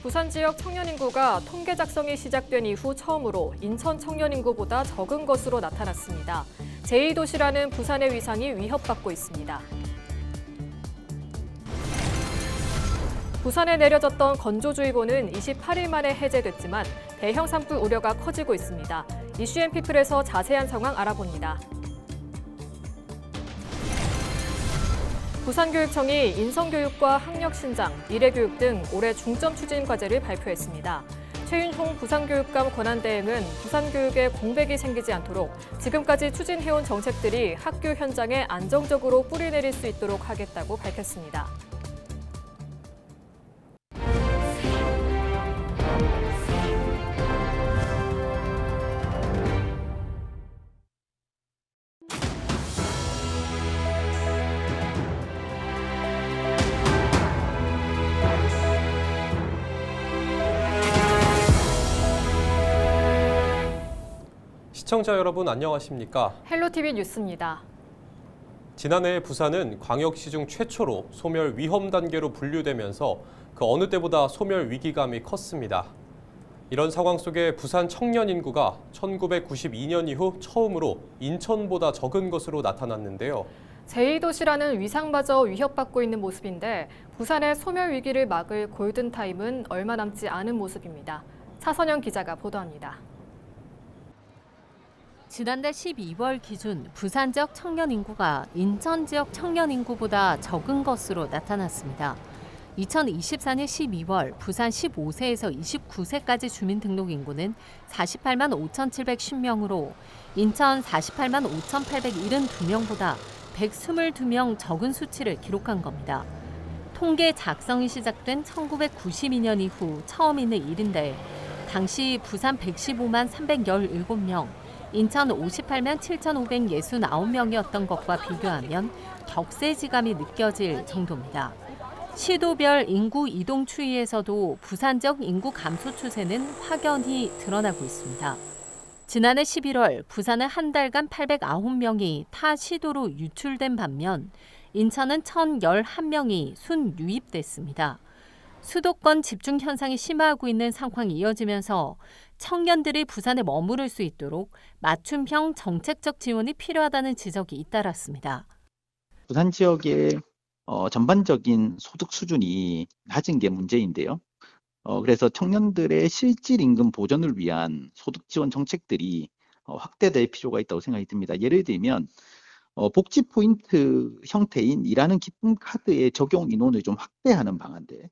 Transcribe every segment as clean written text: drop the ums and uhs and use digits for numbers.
부산 지역 청년 인구가 통계 작성이 시작된 이후 처음으로 인천 청년 인구보다 적은 것으로 나타났습니다. 제2도시라는 부산의 위상이 위협받고 있습니다. 부산에 내려졌던 건조주의보는 28일 만에 해제됐지만 대형 산불 우려가 커지고 있습니다. 이슈앤피플에서 자세한 상황 알아봅니다. 부산교육청이 인성교육과 학력신장, 미래교육 등 올해 중점 추진 과제를 발표했습니다. 최윤홍 부산교육감 권한대행은 부산교육에 공백이 생기지 않도록 지금까지 추진해온 정책들이 학교 현장에 안정적으로 뿌리내릴 수 있도록 하겠다고 밝혔습니다. 시청자 여러분 안녕하십니까? 헬로티비 뉴스입니다. 지난해 부산은 광역시 중 최초로 소멸 위험 단계로 분류되면서 그 어느 때보다 소멸 위기감이 컸습니다. 이런 상황 속에 부산 청년 인구가 1992년 이후 처음으로 인천보다 적은 것으로 나타났는데요. 제2도시라는 위상마저 위협받고 있는 모습인데 부산의 소멸 위기를 막을 골든타임은 얼마 남지 않은 모습입니다. 차선영 기자가 보도합니다. 지난달 12월 기준 부산 지역 청년 인구가 인천 지역 청년 인구보다 적은 것으로 나타났습니다. 2024년 12월 부산 15세에서 29세까지 주민등록인구는 48만 5,710명으로 인천 48만 5,872명보다 122명 적은 수치를 기록한 겁니다. 통계 작성이 시작된 1992년 이후 처음 있는 일인데 당시 부산 115만 317명, 인천 58만 7,569명이었던 것과 비교하면 격세지감이 느껴질 정도입니다. 시도별 인구 이동 추이에서도 부산 지역 인구 감소 추세는 확연히 드러나고 있습니다. 지난해 11월 부산은 한 달간 809명이 타 시도로 유출된 반면 인천은 1,011명이 순유입됐습니다. 수도권 집중 현상이 심화하고 있는 상황이 이어지면서 청년들이 부산에 머무를 수 있도록 맞춤형 정책적 지원이 필요하다는 지적이 잇따랐습니다. 부산 지역의 전반적인 소득 수준이 낮은 게 문제인데요. 그래서 청년들의 실질 임금 보전을 위한 소득 지원 정책들이 확대될 필요가 있다고 생각이 듭니다. 예를 들면 복지 포인트 형태인 일하는 기쁨 카드의 적용 인원을 좀 확대하는 방안들.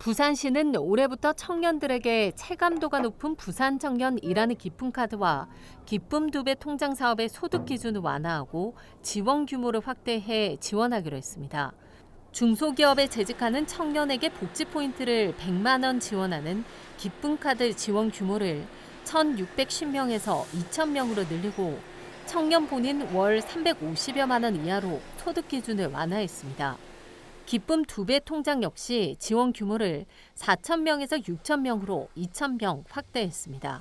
부산시는 올해부터 청년들에게 체감도가 높은 부산 청년 일하는 기쁨 카드와 기쁨 2배 통장 사업의 소득 기준을 완화하고 지원 규모를 확대해 지원하기로 했습니다. 중소기업에 재직하는 청년에게 복지 포인트를 100만 원 지원하는 기쁨 카드 지원 규모를 1,610명에서 2,000명으로 늘리고 청년 본인 월 350여만 원 이하로 소득 기준을 완화했습니다. 기쁨 2배 통장 역시 지원 규모를 4,000명에서 6,000명으로 2,000명 확대했습니다.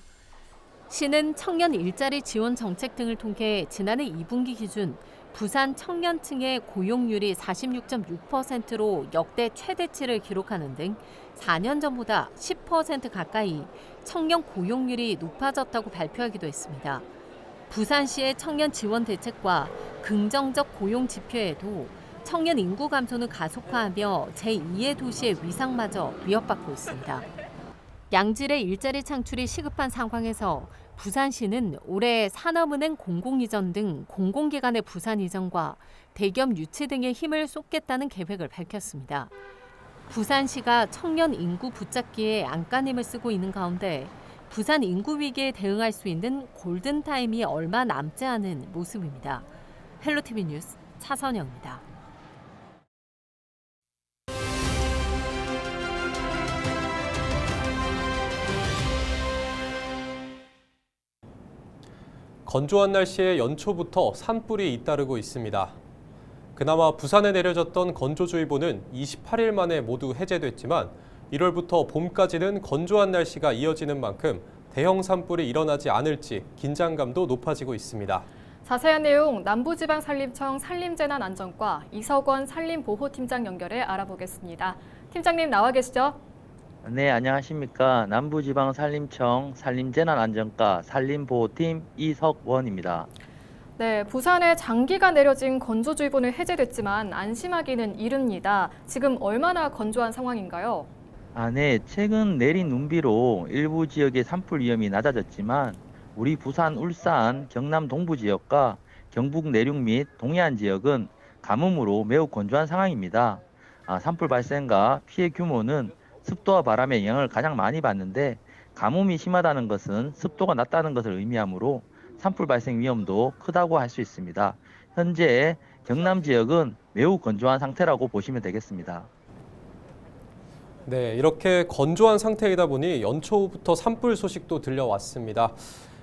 시는 청년 일자리 지원 정책 등을 통해 지난해 2분기 기준 부산 청년층의 고용률이 46.6%로 역대 최대치를 기록하는 등 4년 전보다 10% 가까이 청년 고용률이 높아졌다고 발표하기도 했습니다. 부산시의 청년 지원 대책과 긍정적 고용 지표에도 청년 인구 감소는 가속화하며 제2의 도시의 위상마저 위협받고 있습니다. 양질의 일자리 창출이 시급한 상황에서 부산시는 올해 산업은행 공공이전 등 공공기관의 부산 이전과 대기업 유치 등에 힘을 쏟겠다는 계획을 밝혔습니다. 부산시가 청년 인구 붙잡기에 안간힘을 쓰고 있는 가운데 부산 인구 위기에 대응할 수 있는 골든타임이 얼마 남지 않은 모습입니다. 헬로티비 뉴스 차선영입니다. 건조한 날씨에 연초부터 산불이 잇따르고 있습니다. 그나마 부산에 내려졌던 건조주의보는 28일 만에 모두 해제됐지만 1월부터 봄까지는 건조한 날씨가 이어지는 만큼 대형 산불이 일어나지 않을지 긴장감도 높아지고 있습니다. 자세한 내용 남부지방산림청 산림재난안전과 이석원 산림보호팀장 연결해 알아보겠습니다. 팀장님 나와 계시죠? 네, 안녕하십니까. 남부지방산림청 산림재난안전과 산림보호팀 이석원입니다. 네, 부산에 장기간 내려진 건조주의보는 해제됐지만 안심하기는 이릅니다. 지금 얼마나 건조한 상황인가요? 네, 최근 내린 눈비로 일부 지역의 산불 위험이 낮아졌지만 우리 부산, 울산, 경남 동부 지역과 경북 내륙 및 동해안 지역은 가뭄으로 매우 건조한 상황입니다. 산불 발생과 피해 규모는 습도와 바람의 영향을 가장 많이 받는데 가뭄이 심하다는 것은 습도가 낮다는 것을 의미하므로 산불 발생 위험도 크다고 할 수 있습니다. 현재 경남 지역은 매우 건조한 상태라고 보시면 되겠습니다. 네, 이렇게 건조한 상태이다 보니 연초부터 산불 소식도 들려왔습니다.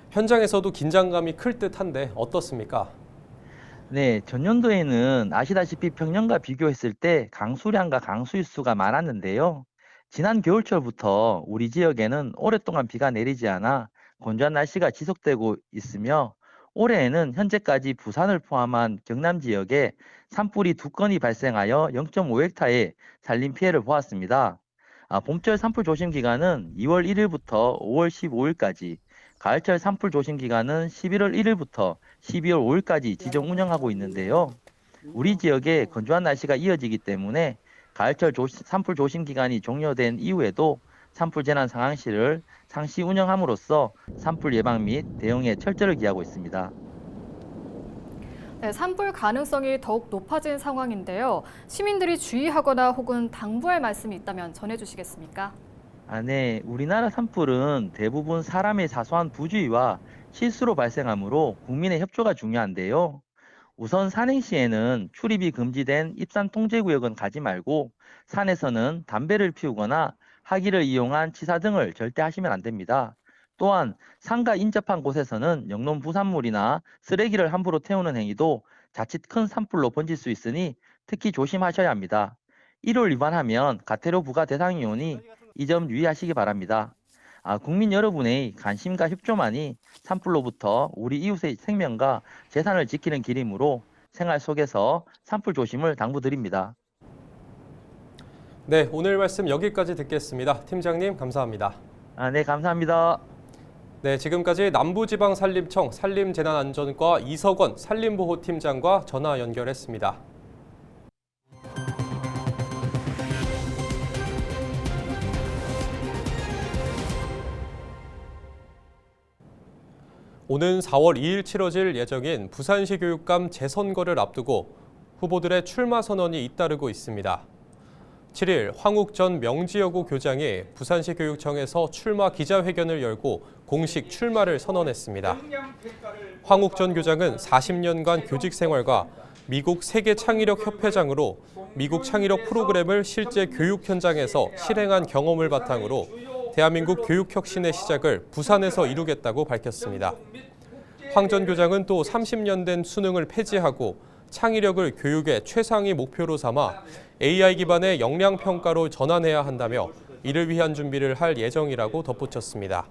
현장에서도 긴장감이 클 듯한데 어떻습니까? 네, 전년도에는 아시다시피 평년과 비교했을 때 강수량과 강수일수가 많았는데요. 지난 겨울철부터 우리 지역에는 오랫동안 비가 내리지 않아 건조한 날씨가 지속되고 있으며 올해에는 현재까지 부산을 포함한 경남 지역에 산불이 2건이 발생하여 0.5헥타의 산림 피해를 보았습니다. 봄철 산불 조심 기간은 2월 1일부터 5월 15일까지, 가을철 산불 조심 기간은 11월 1일부터 12월 5일까지 지정 운영하고 있는데요. 우리 지역에 건조한 날씨가 이어지기 때문에 가을철 산불 조심 기간이 종료된 이후에도 산불 재난 상황실을 상시 운영함으로써 산불 예방 및 대응에 철저를 기하고 있습니다. 네, 산불 가능성이 더욱 높아진 상황인데요. 시민들이 주의하거나 혹은 당부할 말씀이 있다면 전해주시겠습니까? 네, 우리나라 산불은 대부분 사람의 사소한 부주의와 실수로 발생하므로 국민의 협조가 중요한데요. 우선 산행 시에는 출입이 금지된 입산 통제구역은 가지 말고 산에서는 담배를 피우거나 하기를 이용한 치사 등을 절대 하시면 안 됩니다. 또한 산과 인접한 곳에서는 영농 부산물이나 쓰레기를 함부로 태우는 행위도 자칫 큰 산불로 번질 수 있으니 특히 조심하셔야 합니다. 이를 위반하면 과태료 부과 대상이 오니 이 점 유의하시기 바랍니다. 국민 여러분의 관심과 협조만이 산불로부터 우리 이웃의 생명과 재산을 지키는 길이므로 생활 속에서 산불 조심을 당부드립니다. 네, 오늘 말씀 여기까지 듣겠습니다. 팀장님, 감사합니다. 네, 감사합니다. 네, 지금까지 남부지방산림청 산림재난안전과 이석원 산림보호팀장과 전화 연결했습니다. 오는 4월 2일 치러질 예정인 부산시 교육감 재선거를 앞두고 후보들의 출마 선언이 잇따르고 있습니다. 7일 황욱 전 명지여고 교장이 부산시 교육청에서 출마 기자회견을 열고 공식 출마를 선언했습니다. 황욱 전 교장은 40년간 교직 생활과 미국 세계창의력협회장으로 미국 창의력 프로그램을 실제 교육 현장에서 실행한 경험을 바탕으로 대한민국 교육혁신의 시작을 부산에서 이루겠다고 밝혔습니다. 황 전 교장은 또 30년 된 수능을 폐지하고 창의력을 교육의 최상위 목표로 삼아 AI 기반의 역량 평가로 전환해야 한다며 이를 위한 준비를 할 예정이라고 덧붙였습니다.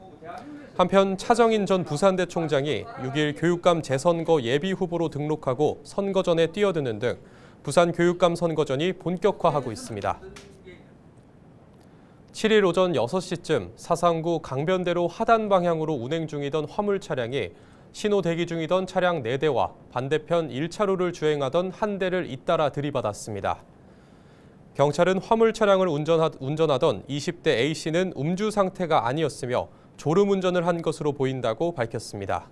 한편 차정인 전 부산대 총장이 6일 교육감 재선거 예비 후보로 등록하고 선거전에 뛰어드는 등 부산 교육감 선거전이 본격화하고 있습니다. 7일 오전 6시쯤 사상구 강변대로 하단 방향으로 운행 중이던 화물 차량이 신호 대기 중이던 차량 4대와 반대편 1차로를 주행하던 한 대를 잇따라 들이받았습니다. 경찰은 화물 차량을 운전하던 20대 A씨는 음주 상태가 아니었으며 졸음 운전을 한 것으로 보인다고 밝혔습니다.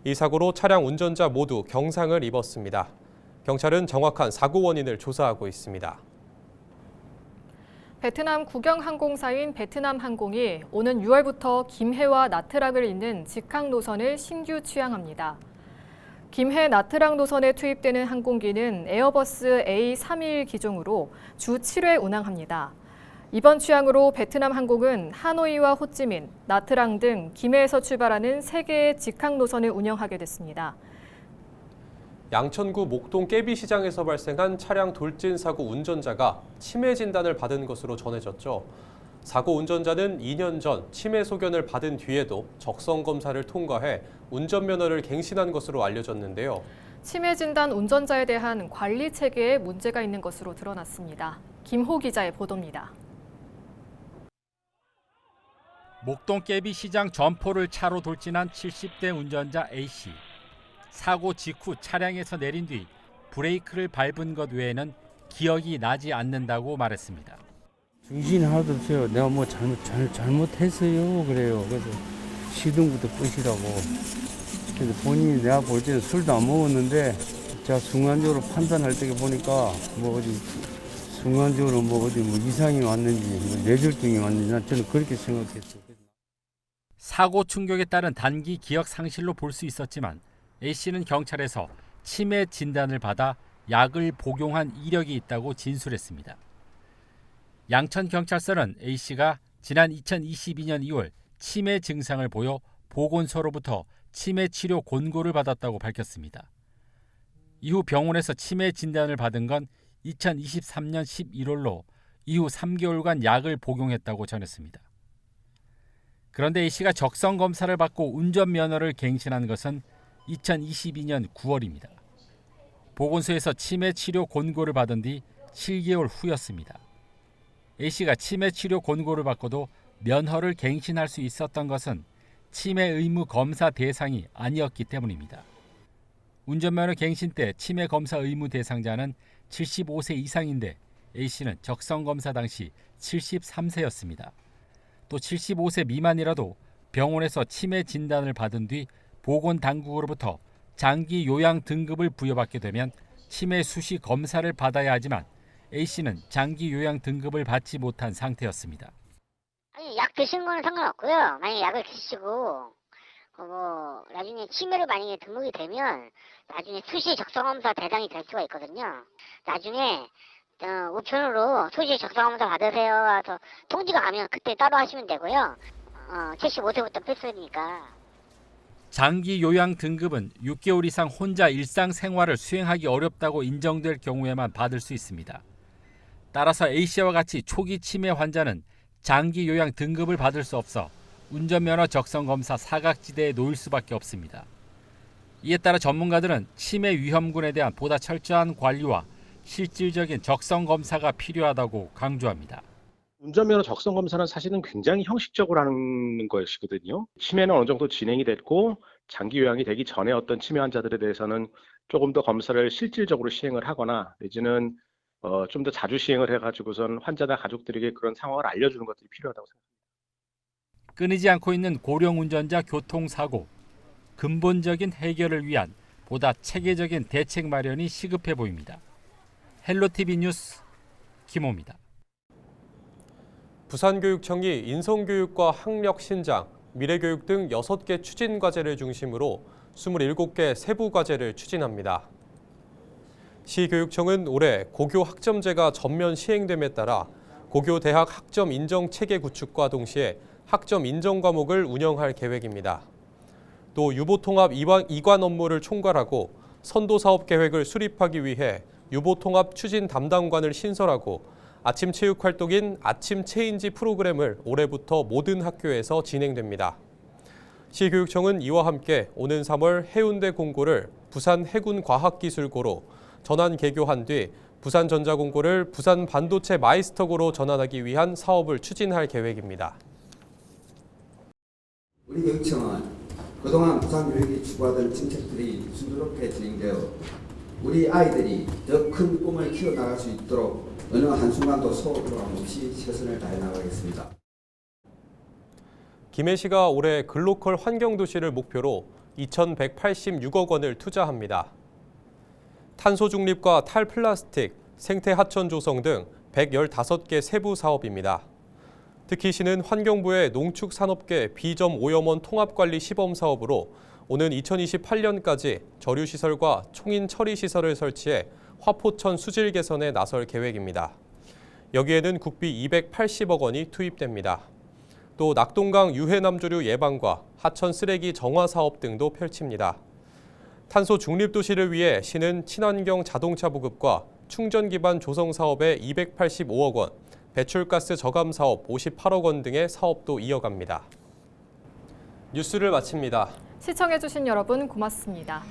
이 사고로 차량 운전자 모두 경상을 입었습니다. 경찰은 정확한 사고 원인을 조사하고 있습니다. 베트남 국영항공사인 베트남항공이 오는 6월부터 김해와 나트랑을 잇는 직항 노선을 신규 취항합니다. 김해 나트랑 노선에 투입되는 항공기는 에어버스 A321 기종으로 주 7회 운항합니다. 이번 취항으로 베트남항공은 하노이와 호찌민, 나트랑 등 김해에서 출발하는 3개의 직항 노선을 운영하게 됐습니다. 양천구 목동 깨비시장에서 발생한 차량 돌진 사고 운전자가 치매 진단을 받은 것으로 전해졌죠. 사고 운전자는 2년 전 치매 소견을 받은 뒤에도 적성 검사를 통과해 운전면허를 갱신한 것으로 알려졌는데요. 치매 진단 운전자에 대한 관리 체계에 문제가 있는 것으로 드러났습니다. 김호 기자의 보도입니다. 목동깨비 시장 점포를 차로 돌진한 70대 운전자 A씨. 사고 직후 차량에서 내린 뒤 브레이크를 밟은 것 외에는 기억이 나지 않는다고 말했습니다. 정신이 하나도 없어요. 내가 뭐 잘못했어요. 그래요. 그래서 시동부터 끄시라고. 근데 본인이 내가 볼 때는 술도 안 먹었는데 제가 순간적으로 판단할 때 보니까 뭐 어디 순간적으로 뭐 어디 뭐 이상이 왔는지 뭐 뇌졸중이 왔는지 난 저는 그렇게 생각했어요. 사고 충격에 따른 단기 기억 상실로 볼 수 있었지만 A씨는 경찰에서 치매 진단을 받아 약을 복용한 이력이 있다고 진술했습니다. 양천경찰서는 A씨가 지난 2022년 2월 치매 증상을 보여 보건소로부터 치매 치료 권고를 받았다고 밝혔습니다. 이후 병원에서 치매 진단을 받은 건 2023년 11월로 이후 3개월간 약을 복용했다고 전했습니다. 그런데 A씨가 적성 검사를 받고 운전면허를 갱신한 것은 2022년 9월입니다. 보건소에서 치매 치료 권고를 받은 뒤 7개월 후였습니다. A씨가 치매 치료 권고를 받고도 면허를 갱신할 수 있었던 것은 치매 의무 검사 대상이 아니었기 때문입니다. 운전면허 갱신 때 치매 검사 의무 대상자는 75세 이상인데 A씨는 적성 검사 당시 73세였습니다. 또 75세 미만이라도 병원에서 치매 진단을 받은 뒤 보건당국으로부터 장기 요양 등급을 부여받게 되면 치매 수시 검사를 받아야 하지만 A씨는 장기 요양 등급을 받지 못한 상태였습니다. 아니, 약 드시는 거는 상관없고요. 만약에 약을 드시고 나중에 치매로 만약에 등록이 되면 나중에 수시 적성검사 대상이 될 수가 있거든요. 나중에 우편으로 수시 적성검사 받으세요 와서 통지가 가면 그때 따로 하시면 되고요. 75세부터 필수니까. 장기 요양 등급은 6개월 이상 혼자 일상생활을 수행하기 어렵다고 인정될 경우에만 받을 수 있습니다. 따라서 A씨와 같이 초기 치매 환자는 장기 요양 등급을 받을 수 없어 운전면허 적성검사 사각지대에 놓일 수밖에 없습니다. 이에 따라 전문가들은 치매 위험군에 대한 보다 철저한 관리와 실질적인 적성검사가 필요하다고 강조합니다. 운전면허 적성검사는 사실은 굉장히 형식적으로 하는 것이거든요. 치매는 어느 정도 진행이 됐고 장기 요양이 되기 전에 어떤 치매 환자들에 대해서는 조금 더 검사를 실질적으로 시행을 하거나 내지는 좀 더 자주 시행을 해가지고선 환자나 가족들에게 그런 상황을 알려주는 것들이 필요하다고 생각합니다. 끊이지 않고 있는 고령 운전자 교통사고, 근본적인 해결을 위한 보다 체계적인 대책 마련이 시급해 보입니다. 헬로티비 뉴스 김호입니다. 부산교육청이 인성교육과 학력신장, 미래교육 등 6개 추진과제를 중심으로 27개 세부과제를 추진합니다. 시교육청은 올해 고교 학점제가 전면 시행됨에 따라 고교 대학 학점 인정 체계 구축과 동시에 학점 인정 과목을 운영할 계획입니다. 또 유보통합 이관 업무를 총괄하고 선도사업 계획을 수립하기 위해 유보통합 추진 담당관을 신설하고 아침 체육 활동인 아침 체인지 프로그램을 올해부터 모든 학교에서 진행됩니다. 시교육청은 이와 함께 오는 3월 해운대 공고를 부산 해군과학기술고로 전환 개교한 뒤 부산전자공고를 부산 반도체 마이스터고로 전환하기 위한 사업을 추진할 계획입니다. 우리 교육청은 그동안 부산교육이 추구하던 정책들이 순조롭게 진행되어 우리 아이들이 더 큰 꿈을 키워나갈 수 있도록 어느 한순간도 소홀함 없이 최선을 다해 나가겠습니다. 김해시가 올해 글로컬 환경도시를 목표로 2,186억 원을 투자합니다. 탄소 중립과 탈플라스틱, 생태 하천 조성 등 115개 세부 사업입니다. 특히 시는 환경부의 농축산업계 B점 오염원 통합관리 시범 사업으로 오는 2028년까지 저류시설과 총인 처리시설을 설치해 화포천 수질 개선에 나설 계획입니다. 여기에는 국비 280억 원이 투입됩니다. 또 낙동강 유해남조류 예방과 하천 쓰레기 정화 사업 등도 펼칩니다. 탄소 중립도시를 위해 시는 친환경 자동차 보급과 충전 기반 조성 사업에 285억 원, 배출가스 저감 사업 58억 원 등의 사업도 이어갑니다. 뉴스를 마칩니다. 시청해주신 여러분 고맙습니다.